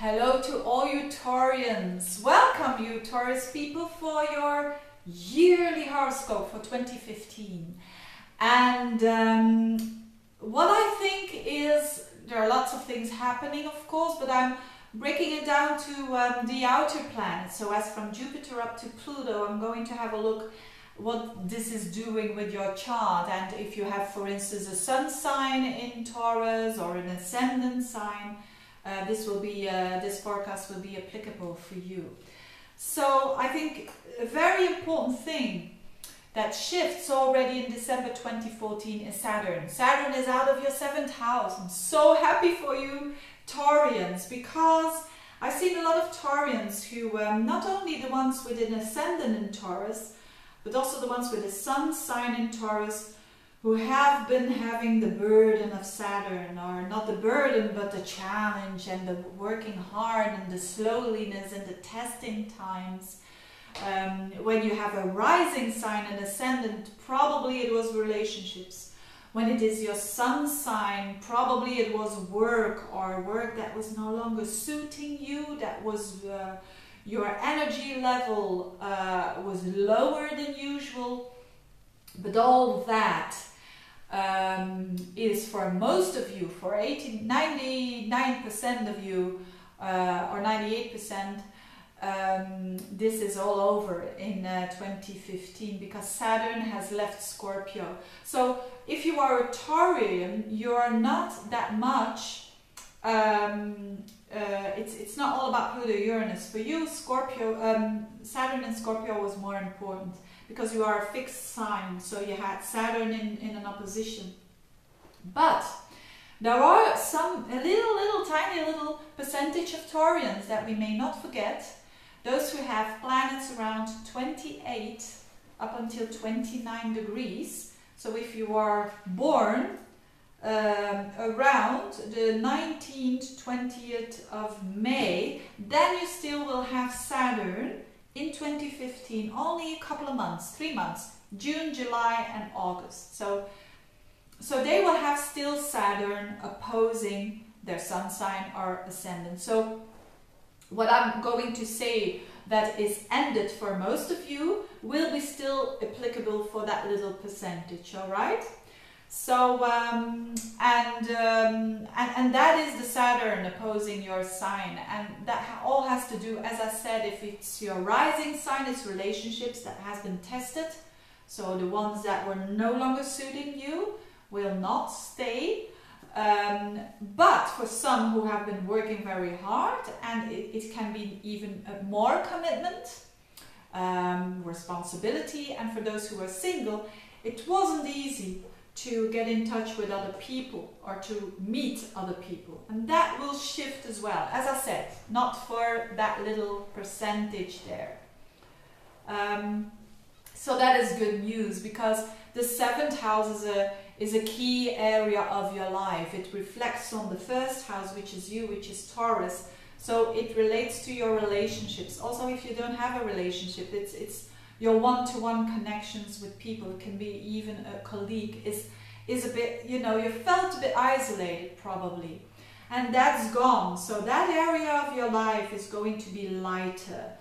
Hello to all you Taurians. Welcome you Taurus people for your yearly horoscope for 2015. And what I think is, there are lots of things happening of course, but I'm breaking it down to the outer planets. So as from Jupiter up to Pluto, I'm going to have a look what this is doing with your chart, and if you have, for instance, a sun sign in Taurus or an ascendant sign, this forecast will be applicable for you. So I think a very important thing that shifts already in December 2014 is Saturn. Saturn is out of your 7th house. I'm so happy for you Taurians, because I've seen a lot of Taurians who, not only the ones with an ascendant in Taurus, but also the ones with a sun sign in Taurus, who have been having the burden of Saturn, or not the burden, but the challenge and the working hard and the slowliness and the testing times. When you have a rising sign and ascendant, probably it was relationships. When it is your sun sign, probably it was work, or work that was no longer suiting you, that was your energy level was lower than usual. But all that is, for most of you, for 99% of you, or 98%, this is all over in 2015, because Saturn has left Scorpio. So if you are a Taurian, you're not that much, it's not all about Pluto Uranus. For you, Scorpio, Saturn and Scorpio was more important, because you are a fixed sign, so you had Saturn in an opposition. But there are a little tiny percentage of Taurians that we may not forget. Those who have planets around 28 up until 29 degrees. So if you are born around the 19th, 20th of May, then you still will have Saturn in 2015, only a couple of months, 3 months, June, July and August. So they will have still Saturn opposing their sun sign or ascendant. So what I'm going to say that is ended for most of you will be still applicable for that little percentage, all right? So and that is the Saturn opposing your sign, and that all has to do, as I said, if it's your rising sign, it's relationships that has been tested. So the ones that were no longer suiting you will not stay. But for some who have been working very hard, and it can be even more commitment, responsibility, and for those who are single, it wasn't easy to get in touch with other people or to meet other people, and that will shift as well, as I said, not for that little percentage there. So that is good news, because the 7th house is a key area of your life. It reflects on the 1st house, which is you, which is Taurus. So it relates to your relationships. Also, if you don't have a relationship, it's your one-to-one connections with people. It can be even a colleague is a bit, you know, you felt a bit isolated probably, and that's gone. So that area of your life is going to be lighter,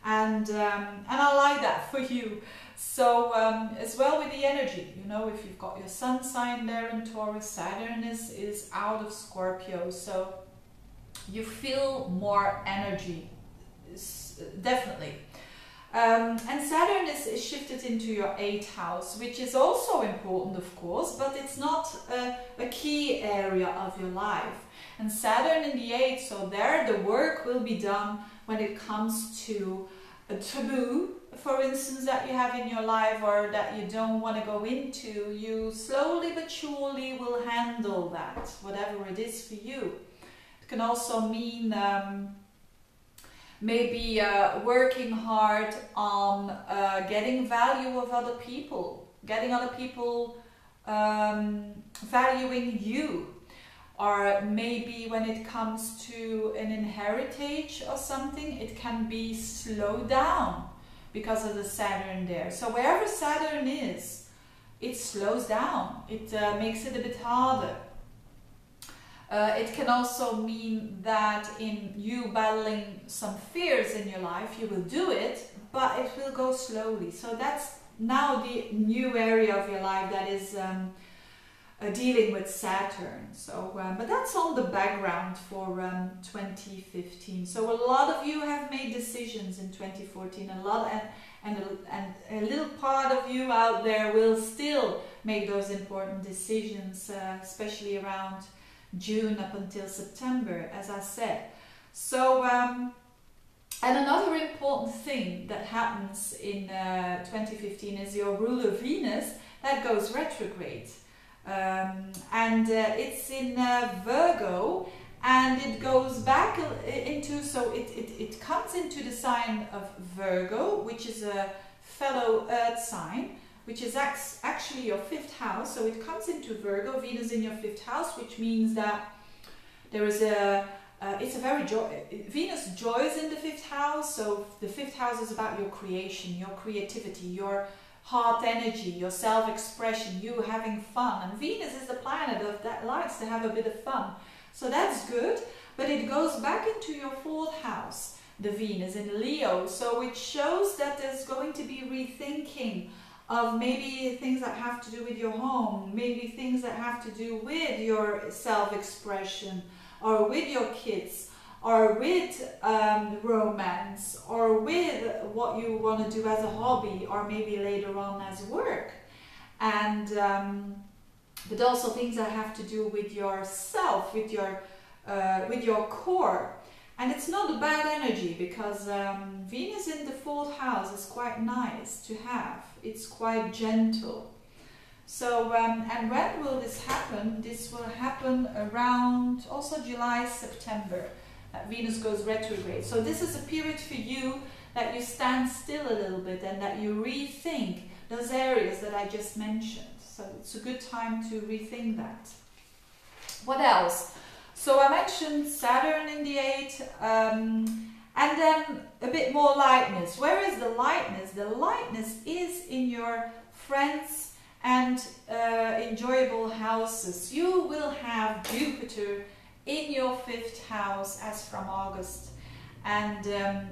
and I like that for you. So as well with the energy, you know, if you've got your sun sign there in Taurus, Saturn is out of Scorpio, so you feel more energy, definitely. And Saturn is shifted into your 8th house, which is also important of course, but it's not a key area of your life. And Saturn in the 8th, so there the work will be done when it comes to a taboo, for instance, that you have in your life or that you don't want to go into. You slowly but surely will handle that, whatever it is for you. It can also mean maybe working hard on getting value of other people, getting other people valuing you. Or maybe when it comes to an inheritance or something, it can be slowed down because of the Saturn there. So wherever Saturn is, it slows down. It makes it a bit harder. It can also mean that in you battling some fears in your life, you will do it, but it will go slowly. So that's now the new area of your life that is dealing with Saturn. So, but that's on the background for 2015. So a lot of you have made decisions in 2014. A lot, and a little part of you out there will still make those important decisions, especially around June up until September, as I said. So, and another important thing that happens in 2015 is your ruler Venus that goes retrograde. And it's in Virgo, and it goes back into, so it comes into the sign of Virgo, which is a fellow earth sign, which is actually your 5th house. So it comes into Virgo, Venus in your 5th house, which means that there is it's a very Venus joys in the 5th house. So the 5th house is about your creation, your creativity, your heart energy, your self-expression, you having fun. And Venus is the planet that likes to have a bit of fun. So that's good, but it goes back into your 4th house, the Venus in Leo. So it shows that there's going to be rethinking of maybe things that have to do with your home, maybe things that have to do with your self-expression, or with your kids, or with romance, or with what you want to do as a hobby, or maybe later on as work. And but also things that have to do with yourself, with your core. And it's not a bad energy, because Venus in the 4th house is quite nice to have. It's quite gentle. So, and when will this happen? This will happen around also July, September. Venus goes retrograde. So this is a period for you that you stand still a little bit and that you rethink those areas that I just mentioned. So it's a good time to rethink that. What else? So I mentioned Saturn in the 8th, and then a bit more lightness. Where is the lightness? The lightness is in your friends and enjoyable houses. You will have Jupiter in your 5th house as from August, and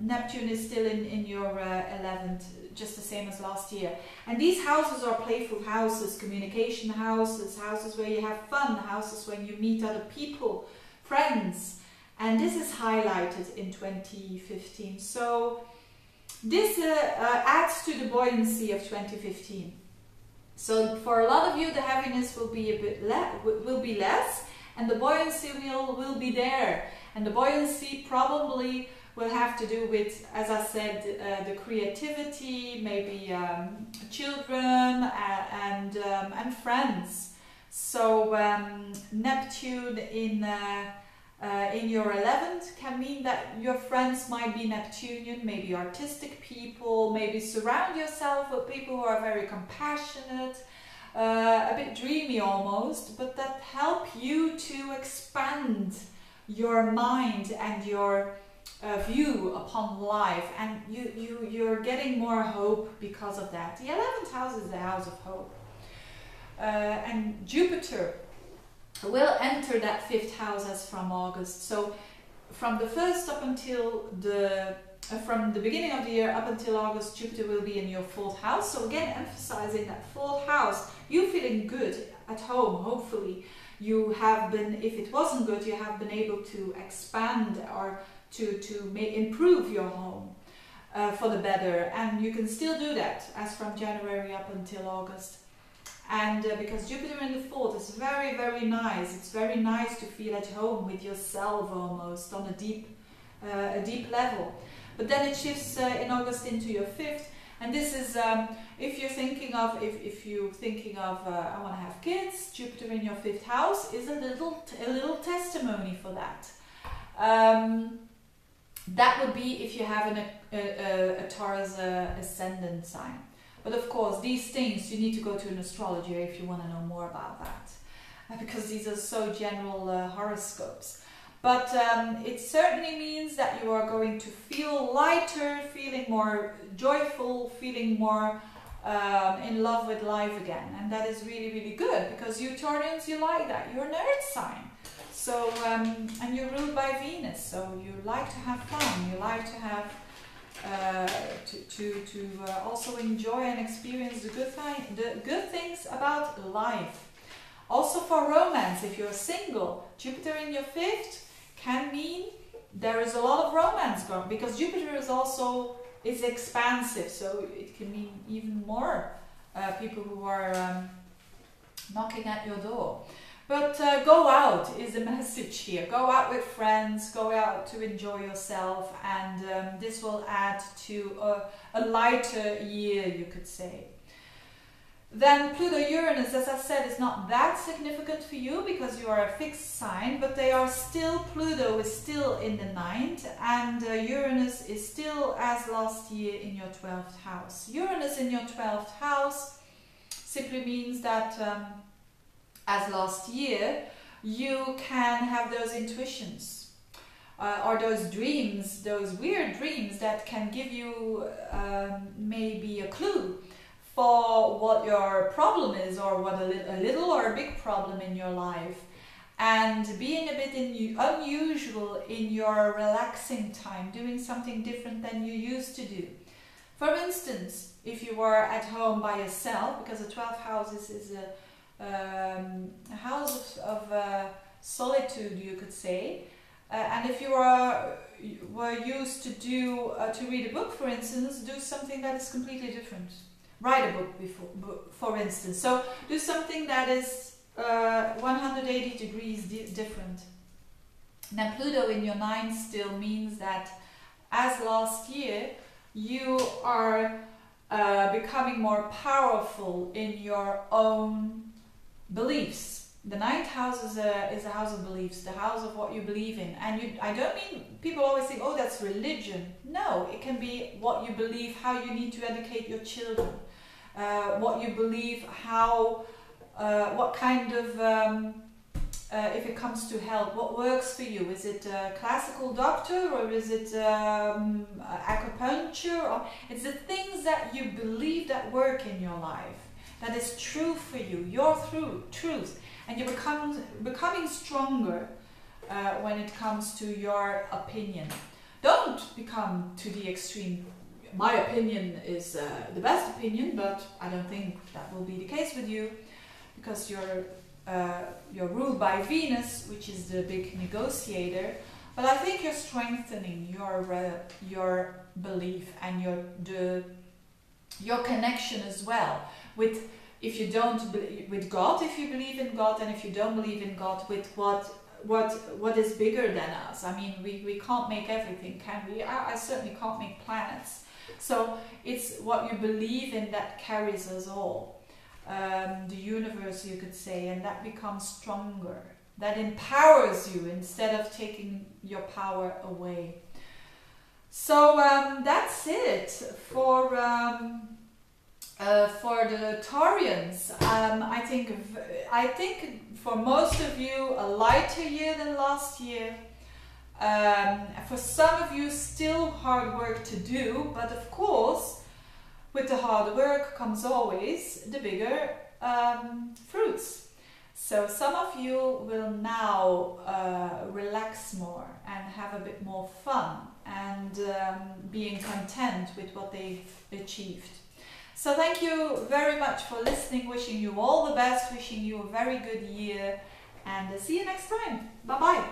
Neptune is still in your 11th, just the same as last year. And these houses are playful houses, communication houses, houses where you have fun, houses when you meet other people, friends. And this is highlighted in 2015. So this adds to the buoyancy of 2015. So for a lot of you, the heaviness will be a bit less, and the buoyancy will be there. And the buoyancy probably will have to do with, as I said, the creativity, maybe children and friends. So Neptune in your 11th can mean that your friends might be Neptunian, maybe artistic people, maybe surround yourself with people who are very compassionate, a bit dreamy almost, but that help you to expand your mind and your view upon life, and you're getting more hope because of that. The 11th house is the house of hope. And Jupiter will enter that 5th house as from August. So from the 1st up until from the beginning of the year up until August, Jupiter will be in your 4th house. So again, emphasizing that 4th house, you feeling good at home, hopefully. You have been, if it wasn't good, you have been able to expand or to improve your home for the better. And you can still do that as from January up until August. And because Jupiter in the 4th is very, very nice. It's very nice to feel at home with yourself almost on a deep level. But then it shifts in August into your 5th. And this is, if you're thinking of, I want to have kids, Jupiter in your 5th house is a little testimony for that. That would be if you have a Taurus ascendant sign. But of course, these things, you need to go to an astrologer if you want to know more about that. Because these are so general horoscopes. But it certainly means that you are going to feel lighter, feeling more joyful, feeling more in love with life again. And that is really, really good, because you Taurians, you like that. You're an earth sign. So, and you're ruled by Venus, so you like to have fun, you like to have also enjoy and experience the good things about life. Also for romance, if you're single, Jupiter in your 5th can mean there is a lot of romance going, because Jupiter is expansive, so it can mean even more people who are knocking at your door. But go out is the message here. Go out with friends, go out to enjoy yourself, and this will add to a lighter year, you could say. Then Pluto-Uranus, as I said, is not that significant for you because you are a fixed sign, but they are still, Pluto is still in the 9th, and Uranus is still, as last year, in your 12th house. Uranus in your 12th house simply means that as last year, you can have those intuitions or those dreams, those weird dreams that can give you maybe a clue for what your problem is, or what a little or a big problem in your life. And being a bit unusual in your relaxing time, doing something different than you used to do. For instance, if you were at home by yourself, because the 12th house is a house of solitude, you could say, and if you were used to read a book, for instance, do something that is completely different. Write a book, for instance. So do something that is 180 degrees different. Now Pluto in your 9th still means that, as last year, you are becoming more powerful in your own beliefs. The 9th house is a house of beliefs, the house of what you believe in. And I don't mean, people always think, oh, that's religion. No, it can be what you believe, how you need to educate your children, what you believe, how, what kind of, if it comes to health, what works for you. Is it a classical doctor, or is it acupuncture? Or it's the things that you believe that work in your life, that is true for you, your truth. And you're becoming stronger when it comes to your opinion. Don't become to the extreme. My opinion is the best opinion, but I don't think that will be the case with you, because you're ruled by Venus, which is the big negotiator. But I think you're strengthening your belief and your connection as well with. If you don't believe with God, if you believe in God, and if you don't believe in God, with what is bigger than us. I mean, we can't make everything, can we? I certainly can't make planets. So it's what you believe in that carries us all. The universe, you could say, and that becomes stronger. That empowers you instead of taking your power away. So that's it for the Taurians. I think for most of you a lighter year than last year. For some of you still hard work to do, but of course with the hard work comes always the bigger fruits. So some of you will now relax more and have a bit more fun, and being content with what they've achieved. So thank you very much for listening, wishing you all the best, wishing you a very good year, and see you next time. Bye bye.